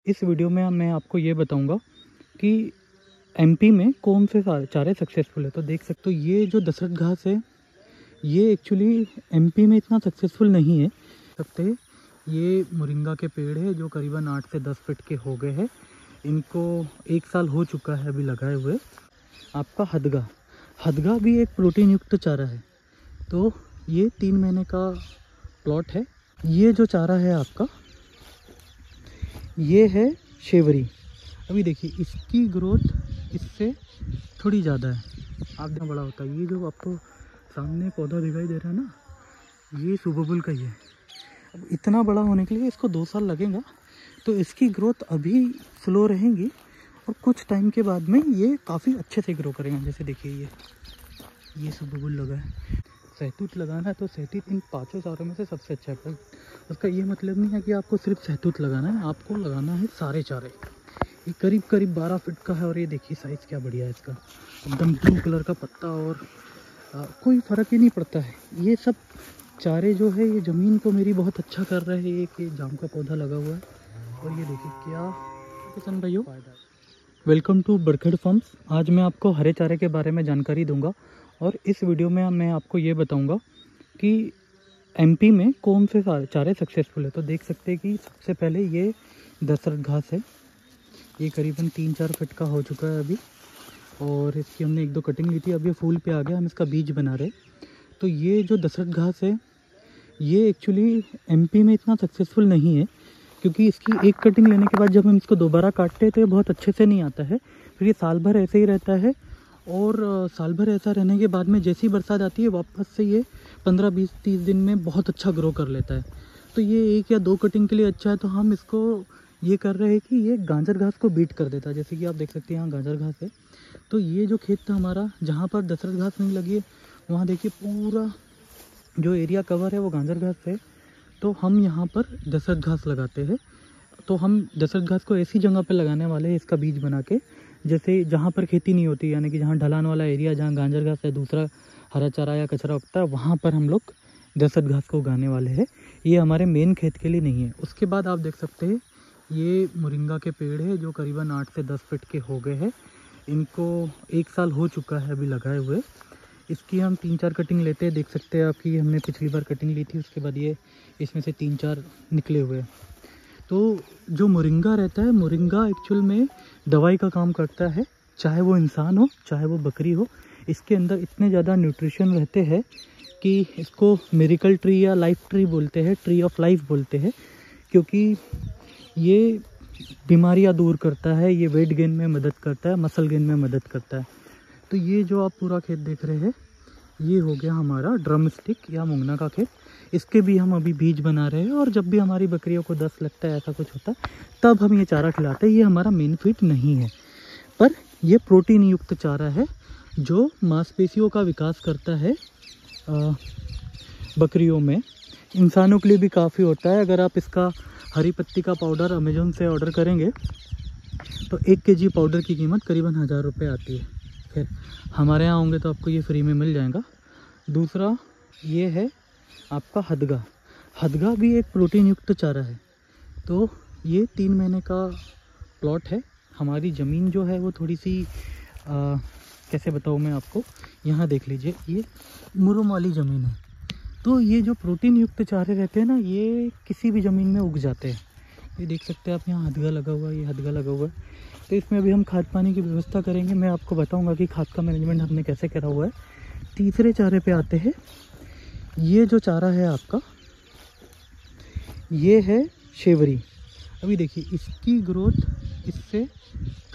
इस वीडियो में मैं आपको ये बताऊंगा कि एमपी में कौन से चारे सक्सेसफुल है। तो देख सकते हो ये जो दशरथ घास है ये एक्चुअली एमपी में इतना सक्सेसफुल नहीं है। सकते ये मोरिंगा के पेड़ है जो करीबन 8 से 10 फीट के हो गए हैं। इनको 1 साल हो चुका है अभी लगाए हुए। आपका हदगा हदगा भी एक प्रोटीन युक्त चारा है। तो ये 3 महीने का प्लॉट है। ये जो चारा है आपका ये है शेवरी। अभी देखिए इसकी ग्रोथ इससे थोड़ी ज़्यादा है। आप देखना बड़ा होता है। ये जो आपको सामने पौधा दिखाई दे रहा है ना ये सुबबुल का ही है। अब इतना बड़ा होने के लिए इसको 2 साल लगेगा। तो इसकी ग्रोथ अभी स्लो रहेगी और कुछ टाइम के बाद में ये काफ़ी अच्छे से ग्रो करेगा। जैसे देखिए ये सुबबुल लगा है। सहतूत लगाना है तो सहतूत इन 5 चारों में से सबसे अच्छा है। उसका ये मतलब नहीं है कि आपको सिर्फ सहतूत लगाना है, आपको लगाना है सारे चारे। ये करीब 12 फीट का है और ये देखिए साइज़ क्या बढ़िया है इसका। एकदम ब्लू कलर का पत्ता और कोई फ़र्क ही नहीं पड़ता है। ये सब चारे जो है ये ज़मीन को मेरी बहुत अच्छा कर रहे हैं। एक ये जाम का पौधा लगा हुआ है और ये देखिए क्या किसान भाइयों, वेलकम टू बरखेड़ फार्म्स। आज मैं आपको हरे चारे के बारे में जानकारी दूंगा और इस वीडियो में मैं आपको ये बताऊंगा कि एमपी में कौन से चारे सक्सेसफुल है। तो देख सकते हैं कि सबसे पहले ये दशरथ घास है। ये करीबन 3-4 फीट का हो चुका है अभी और इसकी हमने 1-2 कटिंग ली थी। अब ये फूल पे आ गया, हम इसका बीज बना रहे। तो ये जो दशरथ घास है ये एक्चुअली एमपी में इतना सक्सेसफुल नहीं है क्योंकि इसकी एक कटिंग लेने के बाद जब हम इसको दोबारा काटते हैं तो ये बहुत अच्छे से नहीं आता है। फिर ये साल भर ऐसे ही रहता है और साल भर ऐसा रहने के बाद में जैसी बरसात आती है वापस से ये 15-20-30 दिन में बहुत अच्छा ग्रो कर लेता है। तो ये 1 या 2 कटिंग के लिए अच्छा है। तो हम इसको ये कर रहे हैं कि ये गाजर घास को बीट कर देता है। जैसे कि आप देख सकते हैं यहाँ गाजर घास है। तो ये जो खेत था हमारा जहाँ पर दशरथ घास नहीं लगी है वहाँ देखिए पूरा जो एरिया कवर है वो गाजर घास है। तो हम यहाँ पर दशरथ घास लगाते हैं। तो हम दशरथ घास को ऐसी जगह पे लगाने वाले हैं इसका बीज बना के, जैसे जहाँ पर खेती नहीं होती, यानी कि जहाँ ढलान वाला एरिया जहाँ गाजर घास है दूसरा हरा चारा या कचरा उगता है वहाँ पर हम लोग दशरथ घास को उगाने वाले हैं। ये हमारे मेन खेत के लिए नहीं है। उसके बाद आप देख सकते हैं ये मोरिंगा के पेड़ है जो करीबन 8 से 10 फीट के हो गए हैं। इनको 1 साल हो चुका है अभी लगाए हुए। इसकी हम 3-4 कटिंग लेते हैं। देख सकते हैं आपकी हमने पिछली बार कटिंग ली थी, उसके बाद ये इसमें से 3-4 निकले हुए। तो जो मोरिंगा रहता है, मोरिंगा एक्चुअल में दवाई का काम करता है, चाहे वो इंसान हो चाहे वो बकरी हो। इसके अंदर इतने ज़्यादा न्यूट्रिशन रहते हैं कि इसको मिरेकल ट्री या लाइफ ट्री बोलते हैं, ट्री ऑफ लाइफ बोलते हैं, क्योंकि ये बीमारियां दूर करता है, ये वेट गेन में मदद करता है, मसल गेन में मदद करता है। तो ये जो आप पूरा खेत देख रहे हैं ये हो गया हमारा ड्रम स्टिक या मुंगना का खेत। इसके भी हम अभी बीज बना रहे हैं और जब भी हमारी बकरियों को दस्त लगता है ऐसा कुछ होता है तब हम ये चारा खिलाते हैं। ये हमारा मेन फीड नहीं है पर ये प्रोटीन युक्त चारा है जो मांसपेशियों का विकास करता है बकरियों में। इंसानों के लिए भी काफ़ी होता है। अगर आप इसका हरी पत्ती का पाउडर अमेज़न से ऑर्डर करेंगे तो 1 kg पाउडर की कीमत करीबन 1000 रुपये आती है। खैर हमारे यहाँ होंगे तो आपको ये फ्री में मिल जाएगा। दूसरा ये है आपका हदगा। हदगा भी एक प्रोटीन युक्त चारा है। तो ये 3 महीने का प्लॉट है। हमारी ज़मीन जो है वो थोड़ी सी कैसे बताऊँ मैं आपको, यहाँ देख लीजिए ये मुरुम वाली ज़मीन है। तो ये जो प्रोटीन युक्त चारे रहते हैं ना ये किसी भी ज़मीन में उग जाते हैं। ये देख सकते हैं आप यहाँ हदगा लगा हुआ है, ये हदगा लगा हुआ है। तो इसमें अभी हम खाद पानी की व्यवस्था करेंगे। मैं आपको बताऊंगा कि खाद का मैनेजमेंट हमने कैसे करा हुआ है। तीसरे चारे पे आते हैं। ये जो चारा है आपका ये है शेवरी। अभी देखिए इसकी ग्रोथ इससे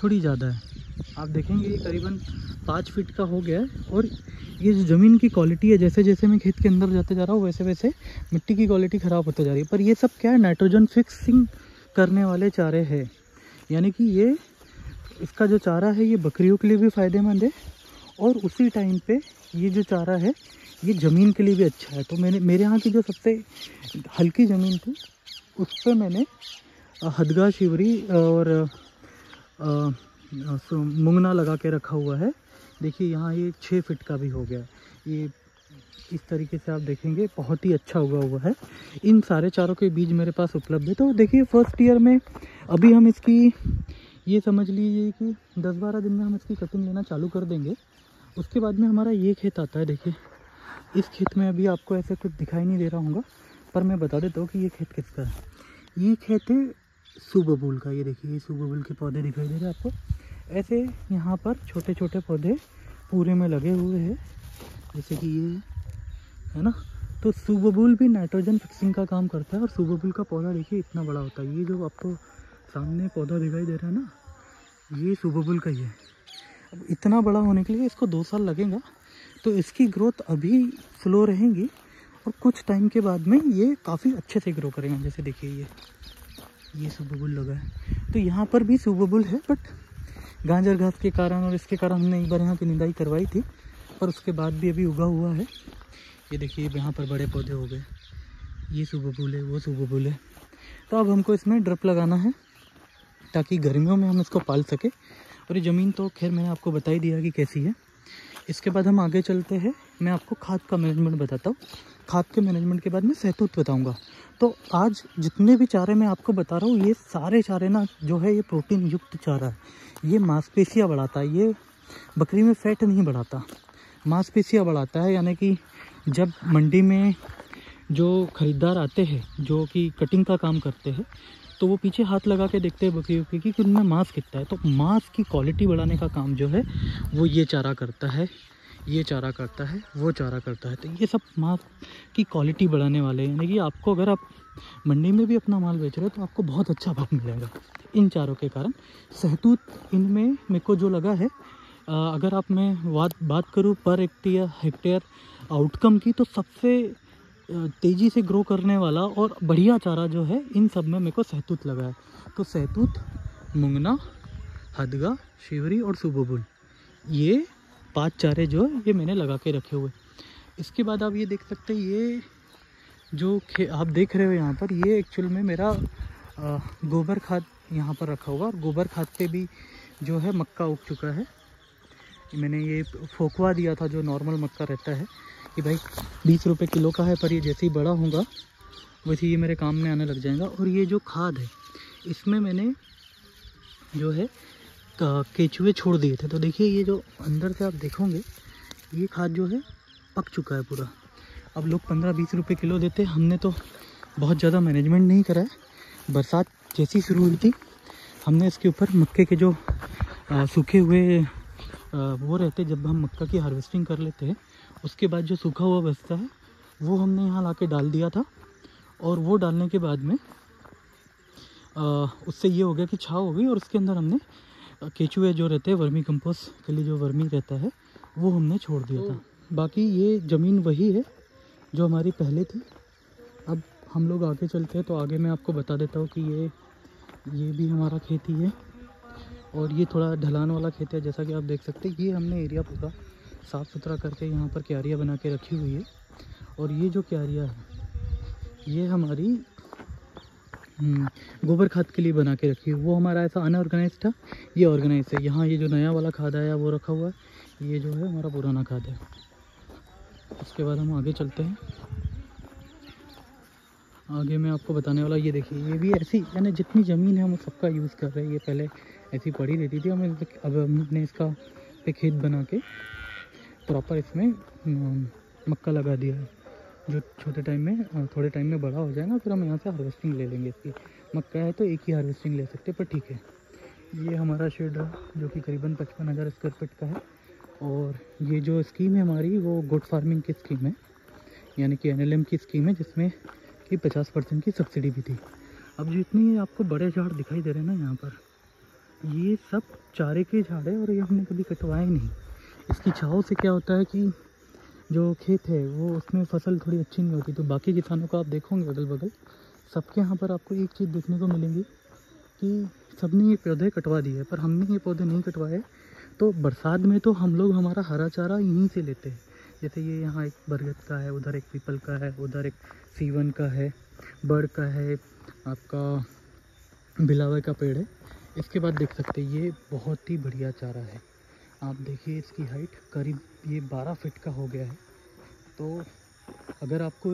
थोड़ी ज़्यादा है। आप देखेंगे ये करीबन 5 फीट का हो गया है। और ये जो ज़मीन की क्वालिटी है, जैसे जैसे मैं खेत के अंदर जाते जा रहा हूँ वैसे वैसे मिट्टी की क्वालिटी ख़राब होती जा रही है। पर ये सब क्या है, नाइट्रोजन फिक्सिंग करने वाले चारे हैं। यानी कि ये इसका जो चारा है ये बकरियों के लिए भी फ़ायदेमंद है और उसी टाइम पे ये जो चारा है ये ज़मीन के लिए भी अच्छा है। तो मेरे यहाँ की जो सबसे हल्की ज़मीन थी उस पर मैंने हदगा शिवरी और मुंगना लगा के रखा हुआ है। देखिए यहाँ ये 6 फीट का भी हो गया। ये इस तरीके से आप देखेंगे बहुत ही अच्छा उगा हुआ है। इन सारे चारों के बीज मेरे पास उपलब्ध है। तो देखिए फर्स्ट ईयर में अभी हम इसकी ये समझ लीजिए कि 10-12 दिन में हम इसकी कटिंग लेना चालू कर देंगे। उसके बाद में हमारा ये खेत आता है। देखिए इस खेत में अभी आपको ऐसे कुछ दिखाई नहीं दे रहा होगा, पर मैं बता देता हूँ कि ये खेत किसका है। ये खेत है सुबबुल का। ये देखिए ये सुबबुल के पौधे दिखाई दे रहे हैं आपको। ऐसे यहाँ पर छोटे छोटे पौधे पूरे में लगे हुए हैं, जैसे कि ये है ना। तो सुबबुल भी नाइट्रोजन फिक्सिंग का काम करता है। और सुबबुल का पौधा देखिए इतना बड़ा होता है। ये जो आपको सामने पौधा दिखाई दे रहा है ना, ये सुबबुल का ही है। अब इतना बड़ा होने के लिए इसको 2 साल लगेगा, तो इसकी ग्रोथ अभी स्लो रहेगी और कुछ टाइम के बाद में ये काफ़ी अच्छे से ग्रो करेगा। जैसे देखिए ये सुबबुल लगा है, तो यहाँ पर भी सुबबुल है, बट गाजर घास के कारण और इसके कारण हमने एक बार यहाँ की निंदाई करवाई थी, पर उसके बाद भी अभी उगा हुआ है। ये देखिए यहाँ पर बड़े पौधे हो गए। ये सुबबुल है, वो सुबबुल है। तो अब हमको इसमें ड्रिप लगाना है ताकि गर्मियों में हम इसको पाल सके। और ये ज़मीन तो खैर मैंने आपको बता ही दिया कि कैसी है। इसके बाद हम आगे चलते हैं। मैं आपको खाद का मैनेजमेंट बताता हूँ। खाद के मैनेजमेंट के बाद मैं सहतूत बताऊँगा। तो आज जितने भी चारे मैं आपको बता रहा हूँ, ये सारे चारे ना जो है ये प्रोटीन युक्त चारा है। ये मांसपेशियाँ बढ़ाता है। ये बकरी में फैट नहीं बढ़ाता, मांसपेशियाँ बढ़ाता है। यानी कि जब मंडी में जो ख़रीदार आते हैं जो कि कटिंग का काम करते हैं, तो वो पीछे हाथ लगा के देखते हैं बकरियों की कि उनमें मांस कितना है। तो मांस की क्वालिटी बढ़ाने का काम जो है वो ये चारा करता है, ये चारा करता है, वो चारा करता है। तो ये सब मांस की क्वालिटी बढ़ाने वाले हैं। यानी कि आपको अगर आप मंडी में भी अपना माल बेच रहे हो तो आपको बहुत अच्छा भाव मिलेगा इन चारों के कारण। सहतूत इनमें मेरे को जो लगा है, अगर आप मैं बात करूँ पर हेक्टेयर आउटकम की, तो सबसे तेज़ी से ग्रो करने वाला और बढ़िया चारा जो है इन सब में मेरे को सहतूत लगा है। तो सहतूत, मुंगना, हदगा, शिवरी और सुबबुल, ये 5 चारे जो है ये मैंने लगा के रखे हुए। इसके बाद आप ये देख सकते हैं, ये जो आप देख रहे हो यहाँ पर, ये एक्चुअल में मेरा गोबर खाद यहाँ पर रखा हुआ। और गोबर खाद पे भी जो है मक्का उग चुका है। मैंने ये फोकवा दिया था जो नॉर्मल मक्का रहता है कि भाई 20 रुपये किलो का है, पर ये जैसे ही बड़ा होगा वैसे ये मेरे काम में आने लग जाएगा। और ये जो खाद है इसमें मैंने जो है केचुए छोड़ दिए थे। तो देखिए ये जो अंदर से आप देखोगे ये खाद जो है पक चुका है पूरा। अब लोग 15-20 रुपये किलो देते हैं। हमने तो बहुत ज़्यादा मैनेजमेंट नहीं करा है। बरसात जैसी शुरू हुई थी, हमने इसके ऊपर मक्के के जो सूखे हुए वो रहते, जब हम मक्का की हार्वेस्टिंग कर लेते हैं उसके बाद जो सूखा हुआ बचता है वो हमने यहाँ लाके डाल दिया था। और वो डालने के बाद में उससे ये हो गया कि छाव हो गई। और उसके अंदर हमने केचुए जो रहते हैं, वर्मी कंपोस्ट के लिए जो वर्मी रहता है वो हमने छोड़ दिया था। बाकी ये ज़मीन वही है जो हमारी पहले थी। अब हम लोग आगे चलते हैं, तो आगे मैं आपको बता देता हूँ कि ये भी हमारा खेती है और ये थोड़ा ढलान वाला खेत है। जैसा कि आप देख सकते हैं, ये हमने एरिया पूरा साफ़ सुथरा करके यहाँ पर क्यारियाँ बना के रखी हुई है। और ये जो क्यारियाँ है ये हमारी गोबर खाद के लिए बना के रखी है। वो हमारा ऐसा अनऑर्गेनाइज था, ये ऑर्गेनाइज है। यहाँ ये जो नया वाला खाद आया वो रखा हुआ है, ये जो है हमारा पुराना खाद है। उसके बाद हम आगे चलते हैं। आगे मैं आपको बताने वाला, ये देखिए ये भी ऐसी, यानी जितनी ज़मीन है हम सबका यूज़ कर रहे हैं। ये पहले ऐसी पड़ी रहती थी, हमें अब हमने इसका पे खेत बना के प्रॉपर इसमें मक्का लगा दिया है। जो छोटे टाइम में थोड़े टाइम में बड़ा हो जाए ना, फिर हम यहाँ से हार्वेस्टिंग ले लेंगे इसकी। मक्का है तो एक ही हार्वेस्टिंग ले सकते, पर ठीक है। ये हमारा शेड है जो कि करीबन 55,000 स्क्वायर फीट का है। और ये जो स्कीम है हमारी वो गुड फार्मिंग की स्कीम है, यानी कि NLM की स्कीम है, जिसमें कि 50% की सब्सिडी भी थी। अब जितनी आपको बड़े झाड़ दिखाई दे रहे हैं ना यहाँ पर, ये सब चारे के झाड़ है और ये हमने कभी कटवाए नहीं। इसकी छाँव से क्या होता है कि जो खेत है वो उसमें फसल थोड़ी अच्छी नहीं होती। तो बाकी किसानों को आप देखोगे अगल बगल सबके यहाँ पर आपको एक चीज़ देखने को मिलेंगी कि सबने ये पौधे कटवा दिए, पर हमने ये पौधे नहीं कटवाए। तो बरसात में तो हम लोग हमारा हरा चारा यहीं से लेते हैं। जैसे ये यहाँ एक बरगद का है, उधर एक पीपल का है, उधर एक सीवन का है, बड़ का है, आपका बिलावे का पेड़ है। इसके बाद देख सकते हैं ये बहुत ही बढ़िया चारा है। आप देखिए इसकी हाइट करीब ये 12 फीट का हो गया है। तो अगर आपको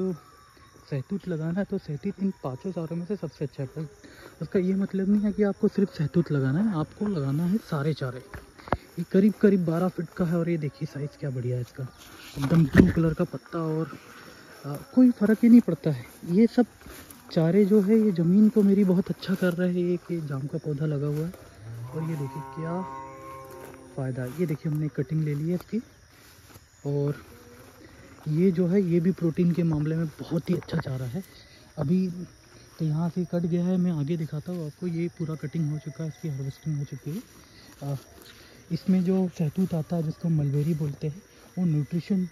सहतूत लगाना है तो सहतूत इन 5 चारों में से सबसे अच्छा है। पर उसका ये मतलब नहीं है कि आपको सिर्फ सहतूत लगाना है, आपको लगाना है सारे चारे। ये करीब करीब 12 फीट का है और ये देखिए साइज़ क्या बढ़िया है इसका, एकदम ब्लू कलर का पत्ता और कोई फ़र्क ही नहीं पड़ता है। ये सब चारे जो है ये ज़मीन को मेरी बहुत अच्छा कर रहे हैं। एक ये जाम का पौधा लगा हुआ है और ये देखिए क्या फ़ायदा है। ये देखिए हमने कटिंग ले ली है इसकी, और ये जो है ये भी प्रोटीन के मामले में बहुत ही अच्छा चारा है। अभी तो यहाँ से कट गया है, मैं आगे दिखाता हूँ आपको। ये पूरा कटिंग हो चुका है, इसकी हार्वेस्टिंग हो चुकी है। इसमें जो सहतूत आता है जिसको मलबेरी बोलते हैं, वो न्यूट्रिशन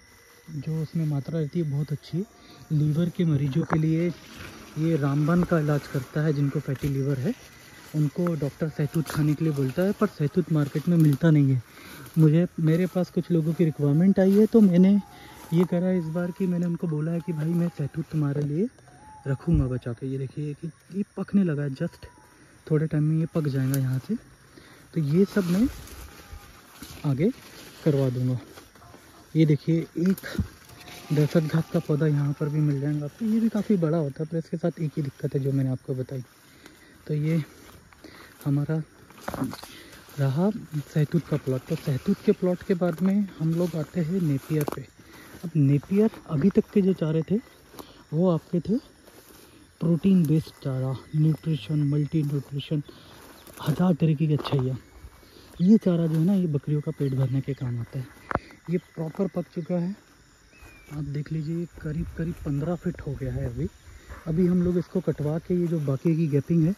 जो उसमें मात्रा रहती है बहुत अच्छी है। लीवर के मरीजों के लिए ये रामबाण का इलाज करता है। जिनको फैटी लीवर है उनको डॉक्टर सहतूत खाने के लिए बोलता है, पर सहतूत मार्केट में मिलता नहीं है। मेरे पास कुछ लोगों की रिक्वायरमेंट आई है तो मैंने ये करा इस बार कि मैंने उनको बोला है कि भाई मैं सहतूत तुम्हारे लिए रखूँगा बचा के। ये देखिए कि ये पकने लगा है, जस्ट थोड़े टाइम में ये पक जाएगा यहाँ से। तो ये सब मैं आगे करवा दूँगा। ये देखिए एक दहशत घात का पौधा यहाँ पर भी मिल जाएगा आपको। ये भी काफ़ी बड़ा होता है, पर इसके साथ एक ही दिक्कत है जो मैंने आपको बताई। तो ये हमारा रहा सहतूत का प्लॉट। तो सहतूत के प्लॉट के बाद में हम लोग आते हैं नेपियर पे। अब नेपियर अभी तक के जो चारे थे वो आपके थे प्रोटीन बेस्ड चारा, न्यूट्रिशन, मल्टी न्यूट्रिशन, 1000 तरीके की अच्छाइयाँ। ये चारा जो है ना ये बकरियों का पेट भरने के काम आता है। ये प्रॉपर पक चुका है, आप देख लीजिए करीब करीब 15 फीट हो गया है। अभी हम लोग इसको कटवा के ये जो बाकी की गैपिंग है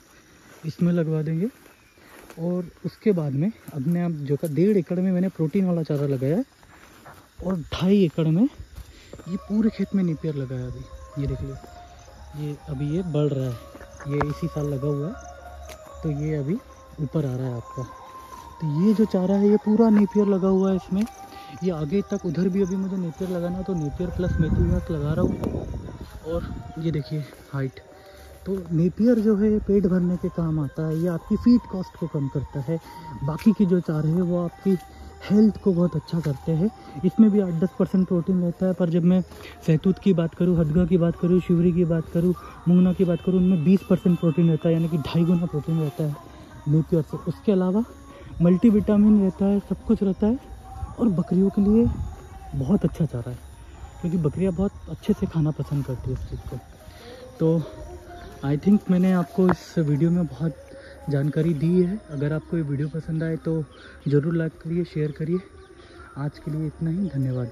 इसमें लगवा देंगे। और उसके बाद में अपने आप जो का 1.5 एकड़ में मैंने प्रोटीन वाला चारा लगाया है और 2.5 एकड़ में ये पूरे खेत में नेपियर लगाया। अभी ये देख लीजिए, ये अभी ये बढ़ रहा है, ये इसी साल लगा हुआ है तो ये अभी ऊपर आ रहा है आपका। तो ये जो चारा है ये पूरा नेपियर लगा हुआ है इसमें। ये आगे तक उधर भी अभी मुझे नेपियर लगाना, तो नेपियर प्लस मेथी घास लगा रहा हूँ। और ये देखिए हाइट, तो नेपियर जो है पेट भरने के काम आता है। ये आपकी फीड कॉस्ट को कम करता है। बाकी की जो चारे है वो आपकी हेल्थ को बहुत अच्छा करते हैं। इसमें भी 8-10% प्रोटीन रहता है, पर जब मैं सहतूत की बात करूँ, हदगा की बात करूँ, शिवरी की बात करूँ, मुंगना की बात करूँ, उनमें 20% प्रोटीन रहता है, यानी कि 2.5 गुना प्रोटीन रहता है नेपियर से। उसके अलावा मल्टीविटामिन रहता है, सब कुछ रहता है, और बकरियों के लिए बहुत अच्छा चारा है क्योंकि बकरियां बहुत अच्छे से खाना पसंद करती है इस चीज़ को। तो आई थिंक मैंने आपको इस वीडियो में बहुत जानकारी दी है। अगर आपको ये वीडियो पसंद आए तो ज़रूर लाइक करिए, शेयर करिए। आज के लिए इतना ही, धन्यवाद।